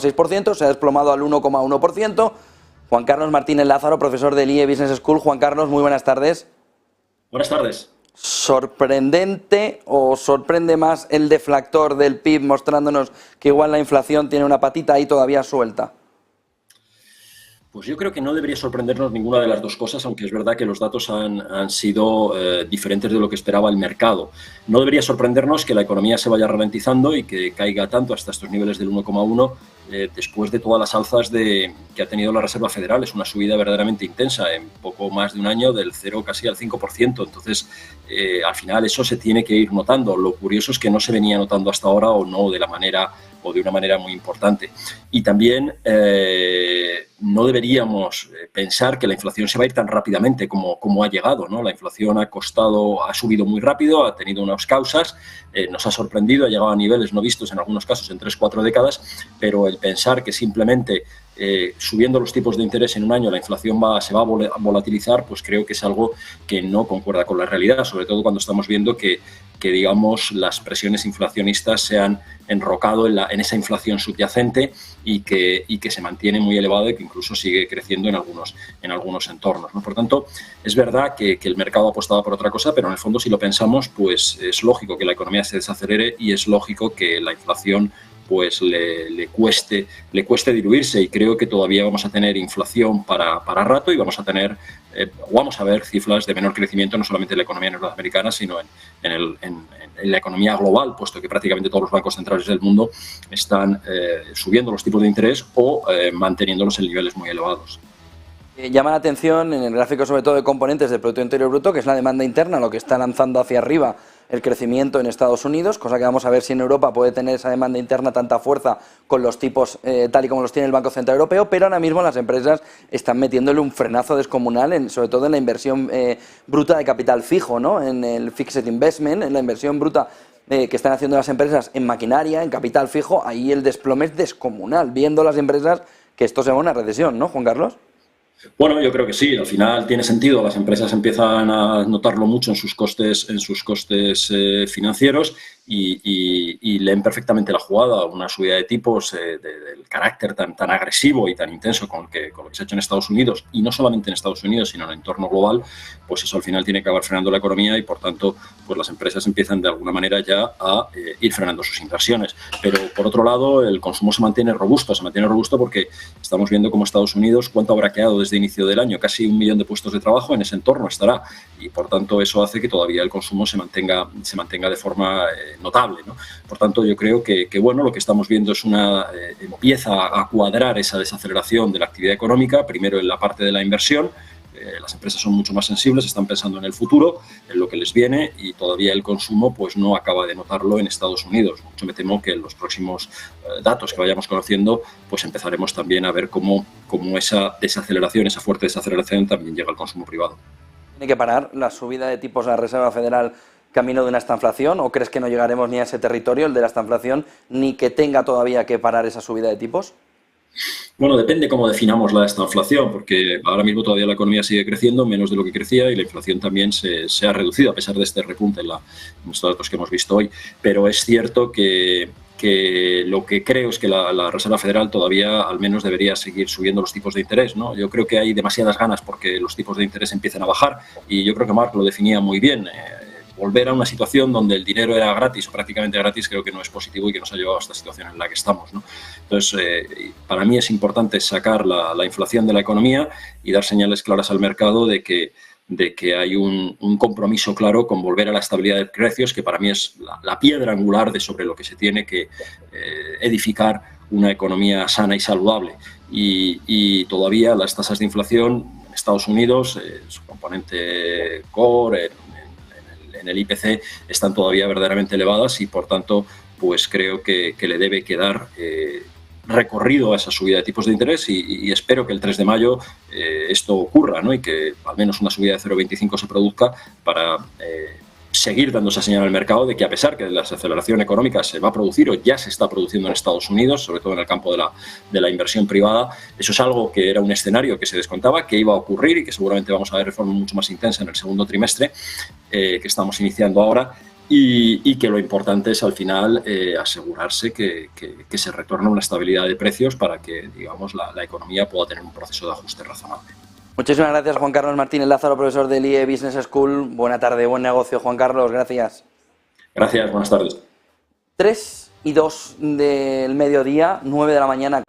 6%, se ha desplomado al 1,1%. Juan Carlos Martínez Lázaro, profesor del IE Business School. Juan Carlos, muy buenas tardes. Buenas tardes. ¿Sorprendente o sorprende más el deflactor del PIB mostrándonos que igual la inflación tiene una patita ahí todavía suelta? Pues yo creo que no debería sorprendernos ninguna de las dos cosas, aunque es verdad que los datos han sido diferentes de lo que esperaba el mercado. No debería sorprendernos que la economía se vaya ralentizando y que caiga tanto hasta estos niveles del 1,1 después de todas las alzas que ha tenido la Reserva Federal. Es una subida verdaderamente intensa, en poco más de un año, del 0 casi al 5%. Entonces, al final eso se tiene que ir notando. Lo curioso es que no se venía notando hasta ahora o no de una manera muy importante. Y también no deberíamos pensar que la inflación se va a ir tan rápidamente como ha llegado, ¿no? La inflación ha subido muy rápido, ha tenido unas causas, nos ha sorprendido, ha llegado a niveles no vistos en algunos casos en 3-4 décadas, pero el pensar que simplemente subiendo los tipos de interés en un año la inflación se va a volatilizar, pues creo que es algo que no concuerda con la realidad, sobre todo cuando estamos viendo que digamos, las presiones inflacionistas se han enrocado en esa inflación subyacente y que se mantiene muy elevada y que incluso sigue creciendo en algunos entornos, ¿no? Por tanto, es verdad que el mercado apostaba por otra cosa, pero en el fondo, si lo pensamos, pues es lógico que la economía se desacelere y es lógico que la inflación pues le cueste diluirse, y creo que todavía vamos a tener inflación para rato y vamos a ver cifras de menor crecimiento, no solamente en la economía norteamericana, sino en la economía global, puesto que prácticamente todos los bancos centrales del mundo están subiendo los tipos de interés o manteniéndolos en niveles muy elevados. Llama la atención en el gráfico, sobre todo de componentes del Producto Interior Bruto, que es la demanda interna, lo que está lanzando hacia arriba el crecimiento en Estados Unidos, cosa que vamos a ver si en Europa puede tener esa demanda interna tanta fuerza con los tipos tal y como los tiene el Banco Central Europeo, pero ahora mismo las empresas están metiéndole un frenazo descomunal, sobre todo en la inversión bruta de capital fijo, ¿no? En el Fixed Investment, en la inversión bruta que están haciendo las empresas en maquinaria, en capital fijo. Ahí el desplome es descomunal, viendo las empresas que esto se va a una recesión, ¿no, Juan Carlos? Bueno, yo creo que sí, al final tiene sentido. Las empresas empiezan a notarlo mucho en sus costes financieros y leen perfectamente la jugada. Una subida de tipos del carácter tan agresivo y tan intenso con lo que se ha hecho en Estados Unidos, y no solamente en Estados Unidos, sino en el entorno global, pues eso al final tiene que acabar frenando la economía y, por tanto, pues las empresas empiezan de alguna manera ya a ir frenando sus inversiones. Pero, por otro lado, el consumo se mantiene robusto porque estamos viendo cómo Estados Unidos, cuánto habrá quedado desde inicio del año, casi 1 millón de puestos de trabajo en ese entorno estará, y por tanto eso hace que todavía el consumo se mantenga de forma notable, ¿no? Por tanto, yo creo que bueno, lo que estamos viendo es empieza a cuadrar esa desaceleración de la actividad económica, primero en la parte de la inversión. Las empresas son mucho más sensibles, están pensando en el futuro, en lo que les viene, y todavía el consumo pues no acaba de notarlo en Estados Unidos. Mucho me temo que en los próximos datos que vayamos conociendo, pues empezaremos también a ver cómo esa fuerte desaceleración también llega al consumo privado. ¿Tiene que parar la subida de tipos a la Reserva Federal camino de una estanflación, o crees que no llegaremos ni a ese territorio, el de la estanflación, ni que tenga todavía que parar esa subida de tipos? Bueno, depende cómo definamos la estanflación, porque ahora mismo todavía la economía sigue creciendo menos de lo que crecía y la inflación también se ha reducido a pesar de este repunte en los datos que hemos visto hoy. Pero es cierto que lo que creo es que la Reserva Federal todavía al menos debería seguir subiendo los tipos de interés, ¿no? Yo creo que hay demasiadas ganas porque los tipos de interés empiecen a bajar, y yo creo que Mark lo definía muy bien. Volver a una situación donde el dinero era gratis o prácticamente gratis creo que no es positivo y que nos ha llevado a esta situación en la que estamos, ¿no? Entonces, para mí es importante sacar la inflación de la economía y dar señales claras al mercado de que hay un compromiso claro con volver a la estabilidad de precios, que para mí es la piedra angular sobre lo que se tiene que edificar una economía sana y saludable. Y todavía las tasas de inflación en Estados Unidos, su componente core, en el IPC, están todavía verdaderamente elevadas, y por tanto pues creo que le debe quedar recorrido a esa subida de tipos de interés, y espero que el 3 de mayo esto ocurra, ¿no? Y que al menos una subida de 0,25 se produzca para seguir dando esa señal al mercado de que, a pesar que la desaceleración económica se va a producir o ya se está produciendo en Estados Unidos, sobre todo en el campo de la inversión privada, eso es algo que era un escenario que se descontaba, que iba a ocurrir y que seguramente vamos a ver de forma mucho más intensa en el segundo trimestre que estamos iniciando ahora. y que lo importante es al final asegurarse que se retorne una estabilidad de precios para que, digamos, la economía pueda tener un proceso de ajuste razonable. Muchísimas gracias, Juan Carlos Martínez Lázaro, profesor del IE Business School. Buena tarde, buen negocio, Juan Carlos, gracias. Gracias, buenas tardes. 3:02 del mediodía, 9 de la mañana.